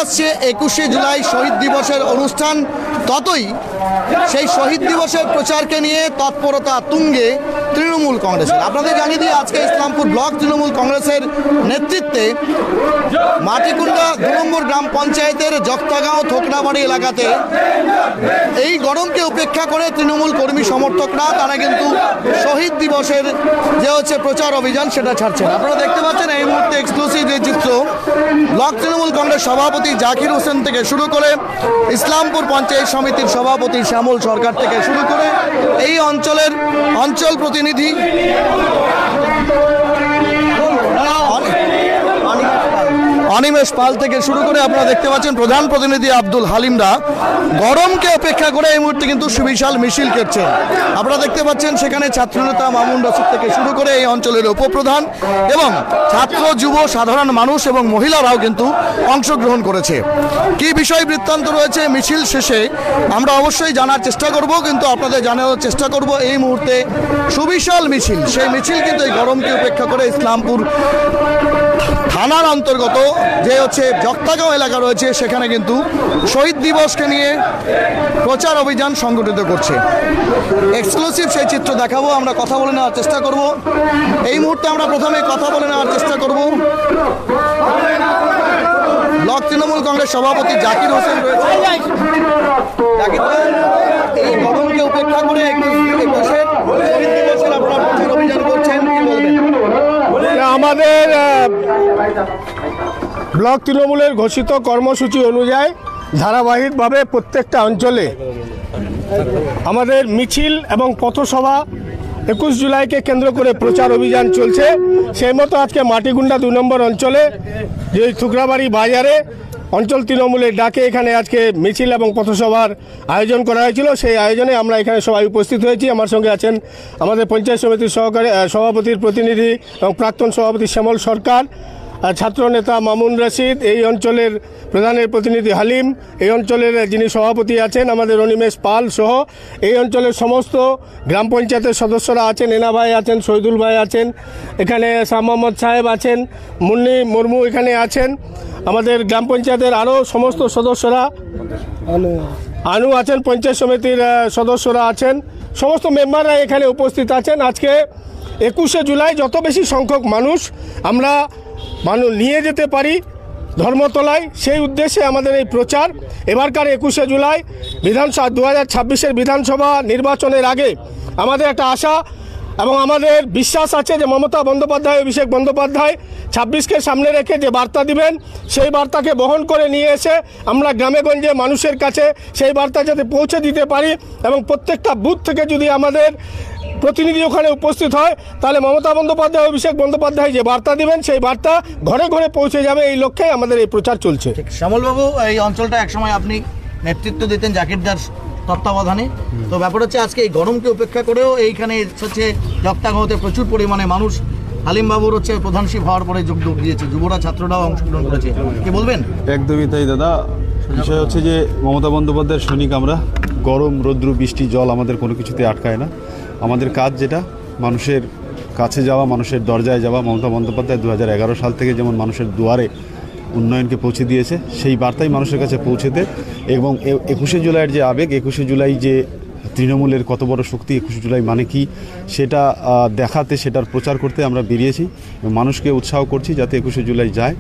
আসছে 21শে জুলাই শহীদ দিবসের অনুষ্ঠান, ততই সেই শহীদ দিবসের প্রচারকে নিয়ে তৎপরতা তুঙ্গে তৃণমূল কংগ্রেসের। আপনাদের জানিয়ে দিয়ে আজকে ইসলামপুর ব্লক তৃণমূল কংগ্রেসের নেতৃত্বে মাটিকুন্ডা 2 নম্বর গ্রাম পঞ্চায়েতের জক্তাগাঁও থোকনাবাড়ি এলাকাতে এই গরমকে উপেক্ষা করে তৃণমূল কর্মী সমর্থকরা তারা কিন্তু শহীদ দিবসের যে হচ্ছে প্রচার অভিযান সেটা ছাড়ছেন। আপনারা দেখতে পাচ্ছেন এই মুহূর্তে এক্সক্লুসিভ যে চিত্র, ব্লক তৃণমূল কংগ্রেস সভাপতি জাকির হোসেন থেকে শুরু করে ইসলামপুর পঞ্চায়েত সমিতির সভাপতি শ্যামল সরকার থেকে শুরু করে এই অঞ্চলের অঞ্চল প্রতিনিধি অনিমেষ পাল থেকে শুরু করে আপনারা দেখতে পাচ্ছেন প্রধান প্রতিনিধি আব্দুল হালিমরা গরমকে উপেক্ষা করে এই মুহূর্তে কিন্তু সুবিশাল মিছিল করছেন। আপনারা দেখতে পাচ্ছেন সেখানে ছাত্রনেতা মামুন রশিদ থেকে শুরু করে এই অঞ্চলের উপপ্রধান এবং ছাত্র যুব সাধারণ মানুষ এবং মহিলারাও কিন্তু অংশগ্রহণ করেছে। কি বিষয় বৃত্তান্ত রয়েছে মিছিল শেষে আমরা অবশ্যই জানার চেষ্টা করব, কিন্তু আপনাদের জানানোর চেষ্টা করব এই মুহূর্তে সুবিশাল মিছিল, সেই মিছিল কিন্তু এই গরমকে উপেক্ষা করে ইসলামপুর থানার অন্তর্গত যে হচ্ছে জক্তাগাঁও এলাকা রয়েছে সেখানে কিন্তু শহীদ দিবসকে নিয়ে প্রচার অভিযান সংগঠিত করছে। এক্সক্লুসিভ সেই চিত্র দেখাবো, আমরা কথা বলে নেওয়ার চেষ্টা করব। এই মুহূর্তে আমরা প্রথমে কথা বলে নেওয়ার চেষ্টা করব ব্লক তৃণমূল কংগ্রেস সভাপতি জাকির হোসেন রয়েছে। জাকির ভাই, এই গরমকে উপেক্ষা করে শহীদ দিবসের আপনারা প্রচার অভিযান করছেন, কি বলবেন? আমাদের ব্লক তৃণমূলের ঘোষিত কর্মসূচি অনুযায়ী ধারাবাহিকভাবে প্রত্যেকটা অঞ্চলে আমাদের মিছিল এবং পথসভা 21 জুলাইকে কেন্দ্র করে প্রচার অভিযান চলছে। সেই মতো আজকে মাটিগুন্ডা 2 নম্বর অঞ্চলে যে থুকরাবাড়ি বাজারে অঞ্চল তৃণমূলের ডাকে এখানে আজকে মিছিল এবং পথসভার আয়োজন করা হয়েছিল। সেই আয়োজনে আমরা এখানে সবাই উপস্থিত হয়েছি। আমার সঙ্গে আছেন আমাদের পঞ্চায়েত সমিতির সভাপতির প্রতিনিধি এবং প্রাক্তন সভাপতি শ্যামল সরকার, ছাত্র নেতা মামুন রশিদ, এই অঞ্চলের প্রধানের প্রতিনিধি হালিম, এই অঞ্চলের যিনি সভাপতি আছেন আমাদের অনিমেষ পাল সহ এই অঞ্চলের সমস্ত গ্রাম পঞ্চায়েতের সদস্যরা আছেন। এনা ভাই আছেন, শহীদুল ভাই আছেন, এখানে শাহ মোহাম্মদ সাহেব আছেন, মুন্নি মুর্মু এখানে আছেন, আমাদের গ্রাম পঞ্চায়েতের আরও সমস্ত সদস্যরা আনু আছেন, পঞ্চায়েত সমিতির সদস্যরা আছেন, সমস্ত মেম্বাররা এখানে উপস্থিত আছেন। আজকে 21শে জুলাই যত বেশি সংখ্যক মানুষ আমরা নিয়ে যেতে পারি ধর্মতলায়, সেই উদ্দেশ্যে আমাদের এই প্রচার। এবারকার 21শে জুলাই 2026-এর বিধানসভা নির্বাচনের আগে আমাদের একটা আশা এবং আমাদের বিশ্বাস আছে যে মমতা বন্দ্যোপাধ্যায়, অভিষেক বন্দ্যোপাধ্যায় 26কে সামনে রেখে যে বার্তা দিবেন সেই বার্তাকে বহন করে নিয়ে এসে আমরা গ্রামে গঞ্জে মানুষের কাছে সেই বার্তা যাতে পৌঁছে দিতে পারি এবং প্রত্যেকটা বুথ থেকে যদি আমাদের প্রতিনিধি ওখানে উপস্থিত হয় তাহলে মমতা বন্দ্যোপাধ্যায়, অভিষেক বন্দ্যোপাধ্যায় যে বার্তা দিবেন সেই বার্তা ঘরে ঘরে পৌঁছে যাবে, এই লক্ষ্যে আমাদের এই প্রচার চলছে। শ্যামলবাবু, এই অঞ্চলটা একসময় আপনি নেতৃত্ব দিতেন জাকিরদার তত্ত্বাবধানে, তো ব্যাপার হচ্ছে আজকে এই গরমকে উপেক্ষা করেও এইখানে হচ্ছে জক্তাগাঁওতে প্রচুর পরিমাণে মানুষ হালিমবাবুর হচ্ছে প্রধানশিপ হওয়ার পরে যোগ দিয়েছে, যুবরা ছাত্ররাও অংশগ্রহণ করেছে, কি বলবেন? একদমই তাই দাদা। বিষয় হচ্ছে যে মমতা বন্দ্যোপাধ্যায়ের সৈনিক আমরা। গরম, রৌদ্র, বৃষ্টি, জল আমাদের কোনো কিছুতে আটকায় না। আমাদের কাজ যেটা মানুষের কাছে যাওয়া, মানুষের দরজায় যাওয়া। মমতা বন্দ্যোপাধ্যায় 2011 সাল থেকে যেমন মানুষের দুয়ারে উন্নয়নকে পৌঁছে দিয়েছে, সেই বার্তাই মানুষের কাছে পৌঁছেতে এবং 21শে জুলাইয়ের যে আবেগ, 21শে জুলাই যে তৃণমূলের কত বড় শক্তি, 21শে জুলাই মানে কি সেটা দেখাতে, সেটার প্রচার করতে আমরা বেরিয়েছি এবং মানুষকে উৎসাহ করছি যাতে 21শে জুলাই যায়।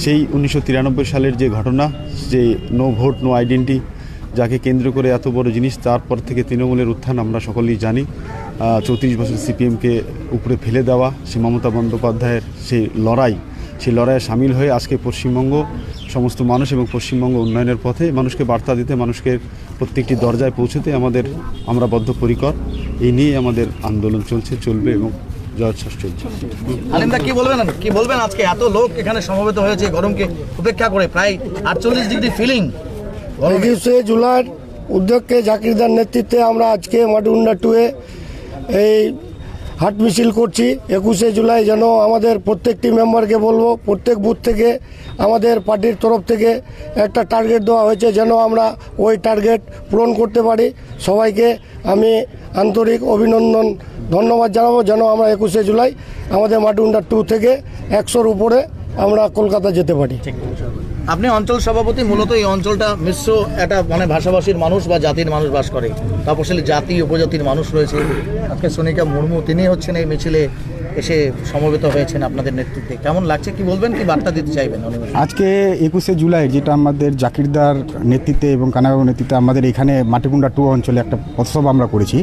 সেই 1993 সালের যে ঘটনা, যে নো ভোট নো আইডেন্টি, যাকে কেন্দ্র করে এত বড় জিনিস, তারপর থেকে তৃণমূলের উত্থান আমরা সকলেই জানি। 34 বছর সিপিএমকে উপরে ফেলে দেওয়া, সেই মমতা বন্দ্যোপাধ্যায়ের সেই লড়াইয়ে সামিল হয়ে আজকে পশ্চিমবঙ্গ সমস্ত মানুষ এবং পশ্চিমবঙ্গ উন্নয়নের পথে মানুষকে বার্তা দিতে, মানুষকে প্রত্যেকটি দরজায় পৌঁছতে আমরা বদ্ধপরিকর। এই নিয়ে আমাদের আন্দোলন চলবে এবং জয়োচ্ছ্বাস চলছে। আলিমদা, কি বলবেন আজকে এত লোক এখানে সমবেত হয়েছে গরমকে উপেক্ষা করে, প্রায় 48 ডিগ্রি ফিলিং? 21শে জুলাইয়ের উদ্যোগকে জাকিরদার নেতৃত্বে আমরা আজকে মাটিগুন্ডা 2-এ এই হাট মিছিল করছি। 21শে জুলাই যেন আমাদের প্রত্যেকটি মেম্বারকে বলবো, প্রত্যেক বুথ থেকে আমাদের পার্টির তরফ থেকে একটা টার্গেট দেওয়া হয়েছে, যেন আমরা ওই টার্গেট পূরণ করতে পারি। সবাইকে আমি আন্তরিক অভিনন্দন, ধন্যবাদ জানাবো, যেন আমরা 21শে জুলাই আমাদের মাটিগুন্ডা 2 থেকে 100-র উপরে আমরা কলকাতা যেতে পারি। আপনি অঞ্চল সভাপতি, মূলত এই অঞ্চলটা মিশ্র একটা মানে ভাষাভাষীর মানুষ বা জাতির মানুষ বাস করে, তপশিলি জাতি উপজাতির মানুষ রয়েছে। আজকে সোনিকা মুর্মু তিনি হচ্ছেন এই মিছিলে এসে সমবেত হয়েছেন আপনাদের নেতৃত্বে, কেমন লাগছে, কি বলবেন, কি বার্তা দিতে চাইবেন? আজকে 21শে জুলাই যেটা আমাদের জাকিরদার নেতৃত্বে এবং কানাইবাবুর নেতৃত্বে আমাদের এখানে মাটিকুন্ডা 2 অঞ্চলে একটা পথসভা আমরা করেছি।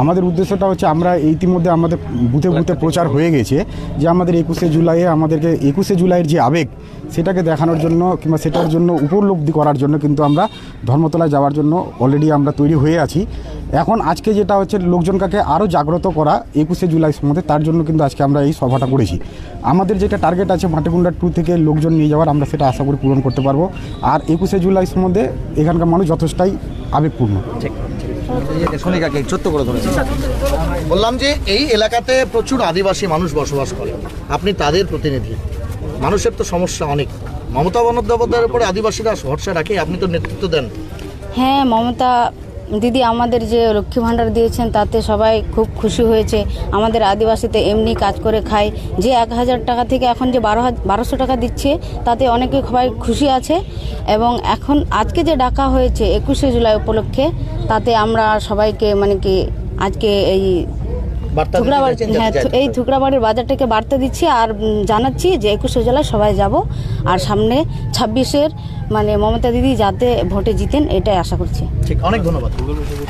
আমাদের উদ্দেশ্যটা হচ্ছে আমরা ইতিমধ্যে আমাদের বুথে বুথে প্রচার হয়ে গেছে যে আমাদের 21শে জুলাইয়ে আমাদেরকে 21শে জুলাইয়ের যে আবেগ সেটাকে দেখানোর জন্য কিংবা সেটার জন্য উপলব্ধি করার জন্য কিন্তু আমরা ধর্মতলায় যাওয়ার জন্য অলরেডি আমরা তৈরি হয়ে আছি। এখন আজকে যেটা হচ্ছে লোকজনকে আরও জাগ্রত করা 21শে জুলাই সম্বন্ধে, তার জন্য কিন্তু আজকে আমরা এই সভাটা করেছি। আমাদের যেটা টার্গেট আছে মাটিকুন্ডা 2 থেকে লোকজন নিয়ে যাওয়ার, আমরা সেটা আশা করি পূরণ করতে পারবো। আর 21শে জুলাই সম্বন্ধে এখানকার মানুষ যথেষ্টই আবেগপূর্ণ। সোনিকাকে ছোট্ট করে ধরেছি, বললাম যে এই এলাকাতে প্রচুর আদিবাসী মানুষ বসবাস করে, আপনি তাদের প্রতিনিধি, মানুষের তো সমস্যা অনেক। মমতা বন্দ্যোপাধ্যায়ের উপরে আদিবাসীরা ভরসা রাখে, আপনি তো নেতৃত্ব দেন। হ্যাঁ, মমতা দিদি আমাদের যে লক্ষ্মী ভাণ্ডার দিয়েছেন তাতে সবাই খুব খুশি হয়েছে। আমাদের আদিবাসীতে এমনি কাজ করে খায়, যে 1000 টাকা থেকে এখন যে 1200 টাকা দিচ্ছে তাতে অনেকে সবাই খুশি আছে। এবং এখন আজকে যে ডাকা হয়েছে 21শে জুলাই উপলক্ষে, তাতে আমরা সবাইকে মানে কি আজকে এই এই থুকরাবাড়ির বাজারটাকে বার্তা দিচ্ছি আর জানাচ্ছি যে 21শে জুলাই সবাই যাব, আর সামনে 26-এর মানে মমতা দিদি যাতে ভোটে জিতেন এটাই আশা করছি। ঠিক, অনেক ধন্যবাদ।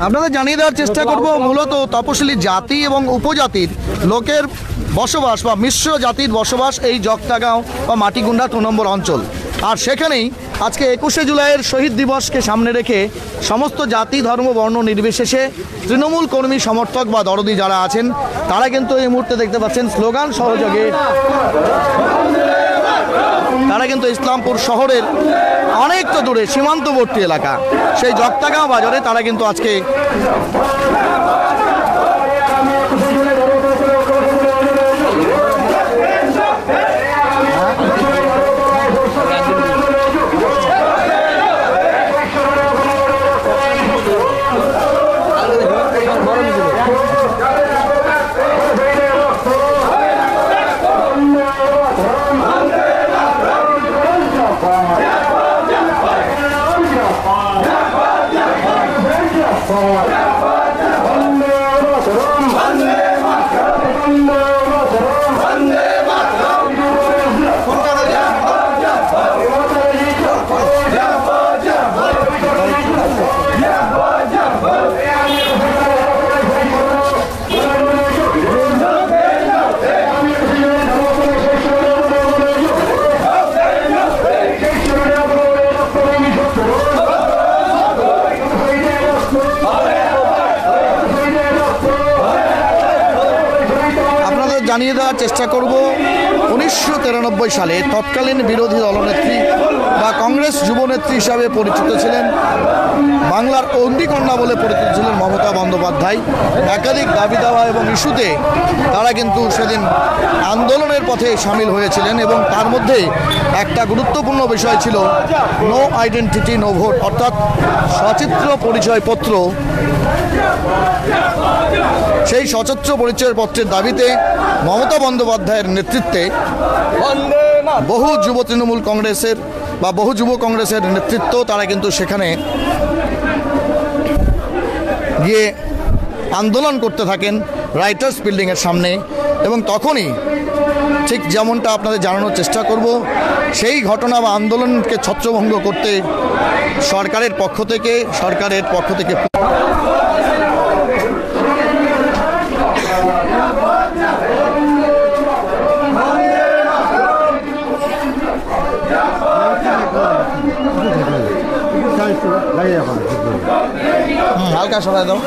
আপনাদের জানিয়ে দেওয়ার চেষ্টা করব, মূলত তপশিলি জাতি এবং উপজাতির লোকের বসবাস বা মিশ্র জাতির বসবাস এই জগতাগাঁও বা মাটিকুন্ডা 2 নম্বর অঞ্চল। আর সেখানেই আজকে 21শে জুলাইয়ের শহীদ দিবসকে সামনে রেখে সমস্ত জাতি ধর্ম বর্ণ নির্বিশেষে তৃণমূল কর্মী সমর্থক বা দরদি যারা আছেন তারা কিন্তু এই মুহূর্তে দেখতে পাচ্ছেন স্লোগান সহযোগে তারা কিন্তু ইসলামপুর শহরের অনেকটা দূরে সীমান্তবর্তী এলাকা সেই জগতাগাঁও বাজারে তারা কিন্তু আজকে জানিয়ে দেওয়ার চেষ্টা করব 1993 সালে তৎকালীন বিরোধী দলনেত্রী বা কংগ্রেস যুবনেত্রী হিসাবে পরিচিত ছিলেন, বাংলার অগ্নিকন্যা বলে পরিচিত ছিলেন মমতা বন্দ্যোপাধ্যায়। একাধিক দাবি দাওয়া এবং ইস্যুতে তারা কিন্তু সেদিন আন্দোলনের পথে সামিল হয়েছিলেন এবং তার মধ্যে একটা গুরুত্বপূর্ণ বিষয় ছিল নো আইডেন্টিটি নো ভোট, অর্থাৎ সচিত্র পরিচয়পত্র। সেই সচিত্র পরিচয়পত্রের দাবিতে মমতা বন্দ্যোপাধ্যায়ের নেতৃত্বে বহু যুব তৃণমূল কংগ্রেসের বা বহু যুব কংগ্রেসের নেতৃত্ব তারা কিন্তু সেখানে গিয়ে আন্দোলন করতে থাকেন রাইটার্স বিল্ডিংয়ের সামনে। এবং তখনই ঠিক যেমনটা আপনাদের জানানোর চেষ্টা করব, সেই ঘটনা বা আন্দোলনকে ছত্রভঙ্গ করতে সরকারের পক্ষ থেকে হালকা সরাই দাও,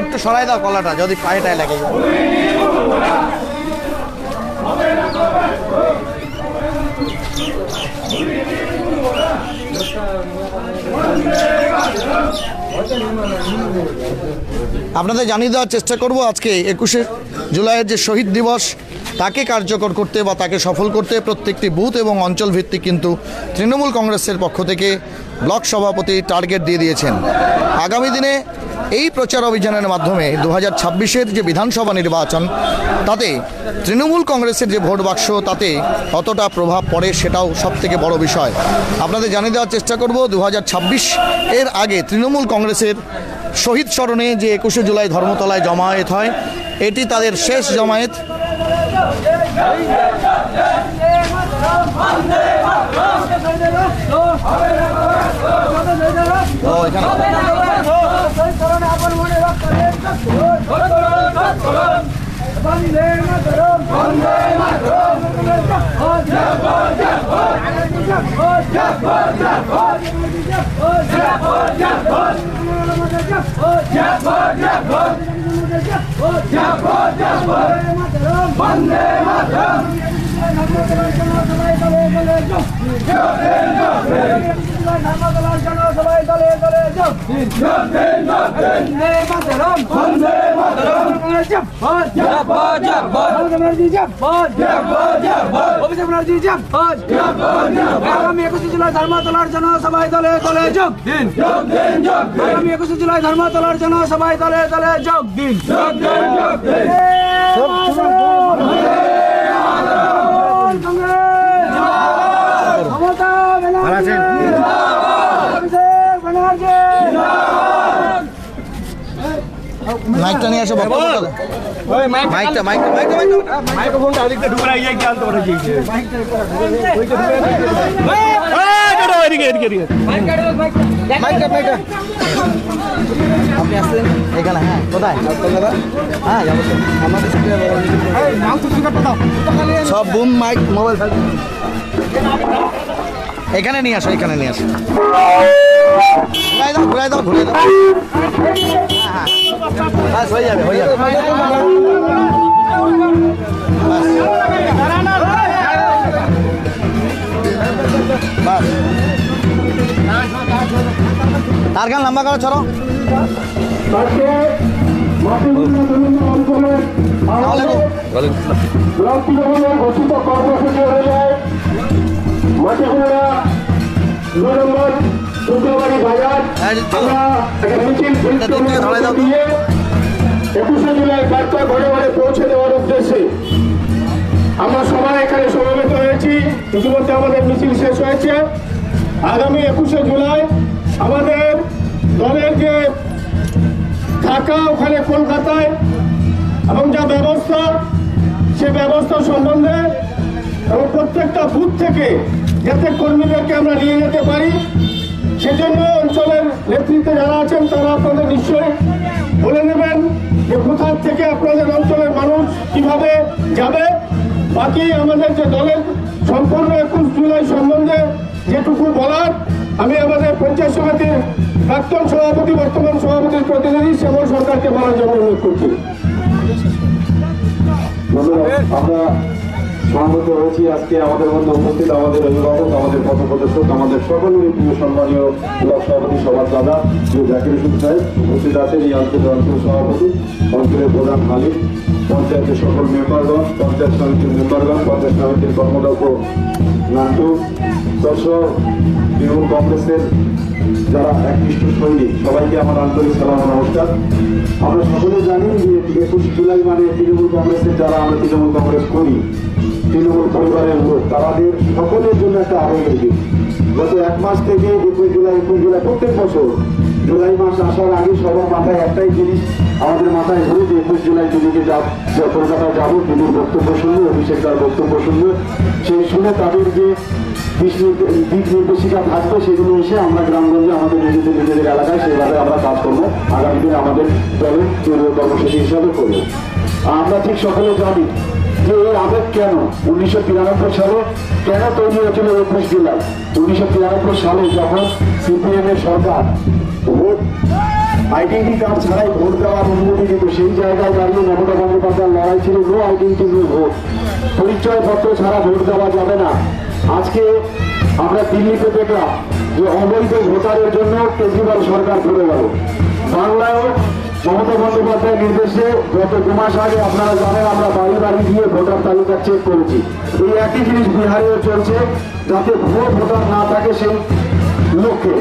একটু সরাই দাও কলাটা, যদি পায়েটায় লাগে। আপনাদের জানিয়ে দেওয়ার চেষ্টা করব আজকে 21শে জুলাইয়ের যে শহীদ দিবস তাকে কার্যকর করতে বা তাকে সফল করতে প্রত্যেকটি বুথ এবং অঞ্চল ভিত্তিক কিন্তু তৃণমূল কংগ্রেসের পক্ষ থেকে ব্লক সভাপতি টার্গেট দিয়ে দিয়েছেন। আগামী দিনে এই প্রচার অভিযানের মাধ্যমে 2026-এর যে বিধানসভা নির্বাচন তাতে তৃণমূল কংগ্রেসের যে ভোট বাক্স তাতে কতটা প্রভাব পড়ে সেটাও সবথেকে বড় বিষয়। আপনাদের জানিয়ে দেওয়ার চেষ্টা করব 2026-এর আগে তৃণমূল কংগ্রেসের শহীদ স্মরণে যে 21শে জুলাই ধর্মতলায় জমায়েত হয়, এটি তাদের শেষ জমায়েত। আগামী 21শে জুলাই ধর্মতলার জনসভায় দলে দলে যোগ দিন। আগামী 21শে জুলাই ধর্মতলার জনসভায় দলে দলে যোগ দিন। মাইকটা নিয়ে আসো বাবা, মাইকটা মাইকটা মাইকটা মাইক্রোফোনটা আরেকটা ঢুকাই যায় কি আনতে পারে কি মাইকটা মাইকটা আপনি আসলেন এখানে? হ্যাঁ, কোথায়? হ্যাঁ, যাবো তো। আমাদের সব বুম মাইক মোবাইল এখানে নিয়ে আসো, এখানে নিয়ে আসো। ঘুরাই দাও ঘুরাই দাও। হ্যাঁ, বাস হয়ে যাবে হয়ে যাবে। বাস তার গান লম্বা করো, চলো। ঘোষিত কর্মসূচি অনুযায়ী মাটিগুড়া 2 নম্বর শুক্রবাড়ি বাজার আমরা একটা মিছিল দিয়ে 21শে জুলাই বার্তা ঘরে ঘরে পৌঁছে দেওয়ার উদ্দেশ্যে আমরা সবাই এখানে সমবেত হয়েছি। ইতিমধ্যে আমাদের মিছিল শেষ হয়েছে। আগামী 21শে জুলাই আমাদের দলের যে থাকা ওখানে কলকাতায় এবং যা ব্যবস্থা সে ব্যবস্থা সম্বন্ধে এবং প্রত্যেকটা বুথ থেকে যাতে কর্মীদেরকে আমরা নিয়ে যেতে পারি সেজন্য অঞ্চলের নেতৃত্বে যারা আছেন তারা আপনাদের নিশ্চয়ই বলে নেবেন যে কোথার থেকে আপনাদের অঞ্চলের মানুষ কিভাবে যাবে। বাকি আমাদের যে দলের সম্পূর্ণ 21 জুলাই সম্বন্ধে যেটুকু বলার আমি আমাদের পঞ্চায়েত সমিতির প্রাক্তন সভাপতি বর্তমান সভাপতির প্রতিনিধি শ্যামল সরকারকে বলার জন্য অনুরোধ করছি। আমরা সমবেত হয়েছি আজকে আমাদের মধ্যে উপস্থিত আমাদের অভিভাবক, আমাদের পথপ্রদর্শক, আমাদের সকলেরই প্রিয় সম্মানীয় ব্লক সভাপতি সবার দাদা প্রিয় জাকির হোসেন সাহেব উপস্থিত আছেন। এই অঞ্চলের অঞ্চল সভাপতি, অঞ্চলের প্রধান মালিক, পঞ্চায়েতের সকল মেম্বারগণ, পঞ্চায়েত সমিতির মেম্বারগণ, পঞ্চায়েত সমিতির কর্মদক্ষ নান্টু, দর্শক, তৃণমূল কংগ্রেসের যারা একনিষ্ঠ সৈনিক, সবাইকে আমার আন্তরিক সালাম নমস্কার। আমরা সকলে জানি যে 21 জুলাই মানে তৃণমূল কংগ্রেসের যারা আমরা তৃণমূল কংগ্রেস করি, তৃণমূল পরিবারের লোক, তাদের সকলের জন্য একটা আনন্দের দিন। গত 1 মাস থেকে 21 জুলাই প্রত্যেক বছর জুলাই মাস আসার আগে সবার মাথায় একটাই জিনিস আমাদের মাথায় ঘুরে যে 21 জুলাই দিদিকে কলকাতায় যাবো, দিদির বক্তব্য শুনবো, অভিষেক তার বক্তব্য শুনবো, সেই শুনে তাদের যে দিক নির্দেশিকা থাকবে সেগুলো এসে আমরা গ্রামগঞ্জে আমাদের নিজেদের এলাকায় সেভাবে আমরা কাজ করবো। আগামী দিনে আমাদের দলের দলীয় কর্মসূচি হিসাবে করবো। আমরা ঠিক সকলে জানি যে এই আবেগ কেন 1993 সালে কেন তৈরি হয়েছিল 21 জুলাই। 1993 সালে যখন সিপিএম এর সরকার ভোট আইডেন্টি কার্ড ছাড়াই ভোট দেওয়ার অনুমতি দিত, সেই জায়গায় দাঁড়িয়ে মমতা বন্দ্যোপাধ্যায়ের লড়াই ছিল নো আইডেন্টি নিউ ভোট, পরিচয়পত্র ছাড়া ভোট দেওয়া যাবে না। আজকে আমরা দিল্লিতে দেখলাম যে অবৈধ ভোটারের জন্য কেজরিওয়াল সরকার করে গেল। বাংলায়ও মমতা বন্দ্যোপাধ্যায়ের নির্দেশে গত 2 মাস আগে আপনারা জানেন আমরা বাড়ি বাড়ি গিয়ে ভোটার তালিকা চেক করেছি। এই একই জিনিস বিহারেও চলছে, যাতে ভুয়ো ভোটার না থাকে সেই লক্ষ্যে।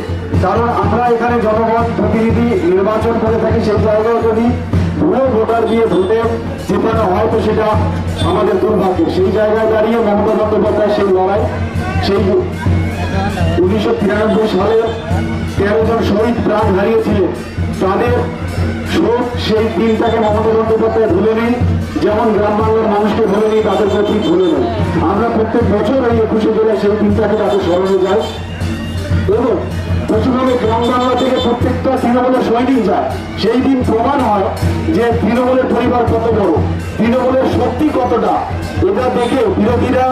কারণ আমরা এখানে জনগণ প্রতিনিধি নির্বাচন করে থাকি, সেই জায়গায় যদি ভুয়ো ভোটার দিয়ে ভোটে জেতানো হয় তো সেটা আমাদের দুর্ভাগ্য। সেই জায়গায় দাঁড়িয়ে মমতা বন্দ্যোপাধ্যায় সেই লড়াই, সেই 1993 সালে 13 জন শহীদ প্রাণ হারিয়েছিলেন, তাদের শোক সেই দিনটাকে মমতা বন্দ্যোপাধ্যায় ভুলে নেই, যেমন গ্রাম বাংলার মানুষকে ভুলে নেই, তাদেরকে ঠিক ভুলে নেই। আমরা প্রত্যেক বছর এই 21শে জুলাই সেই দিনটাকে তাদের স্মরণে যাই এবং পশ্চিমবঙ্গের গ্রাম বাংলা থেকে প্রত্যেকটা তৃণমূলের সৈনিক যায়। সেই দিন প্রমাণ হয় যে তৃণমূলের পরিবার কত বড়, তৃণমূলের শক্তি কতটা। এটা দেখে বিরোধীরা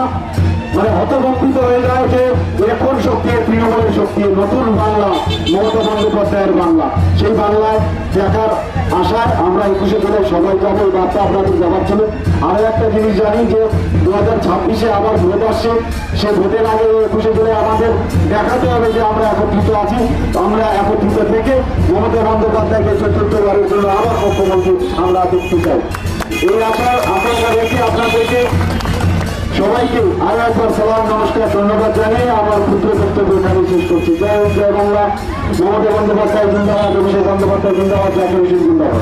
হতভম্বিত হয়ে যায় যে এখন শক্তি তৃণমূলের শক্তি, নতুন বাংলা মমতা বন্দ্যোপাধ্যায়ের বাংলা। সেই বাংলায় দেখার আশায় আমরা 21শে জুলাই সবাই যাবো, এই বার্তা আপনাদের যাবার ছিল। আরো একটা জিনিস জানি যে 2026-এ আবার ভোট আসছে, সে ভোটের আগে 21শে জুলাই আমাদের দেখাতে হবে যে আমরা একত্রিত আছি। আমরা একত্রিত থেকে মমতা বন্দ্যোপাধ্যায়কে চতুর্থবারের জন্য আবার মুখ্যমন্ত্রী আমরা দেখতে চাই। এই আশার আশঙ্কা রেখে আপনাদেরকে সবাইকে আরো একবার সালাম, নমস্কার, ধন্যবাদ জানিয়ে আমার ক্ষুদ্র বক্তব্য এখানে শেষ করছি। জয় হোক, জয় বাংলা। মমতা বন্দ্যোপাধ্যায় জিন্দাবাদ, অভিষেক বন্দ্যোপাধ্যায় জিন্দাবাদ, জাতীয় জিন্দাবাদ।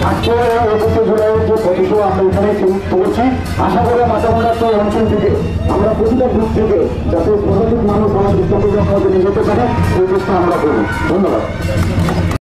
আজকে 21শে জুলাইয়ের যে প্রতিশোধ আমরা এখানে পড়ছি, আশা করি মাথামোড়া অঞ্চল থেকে আমরা প্রতিটা গ্রুপ থেকে যাতে প্রজাতিক মানুষ আমাদের চট্টগ্রাম মধ্যে নিয়ে যেতে পারে সেই চেষ্টা আমরা করব। ধন্যবাদ।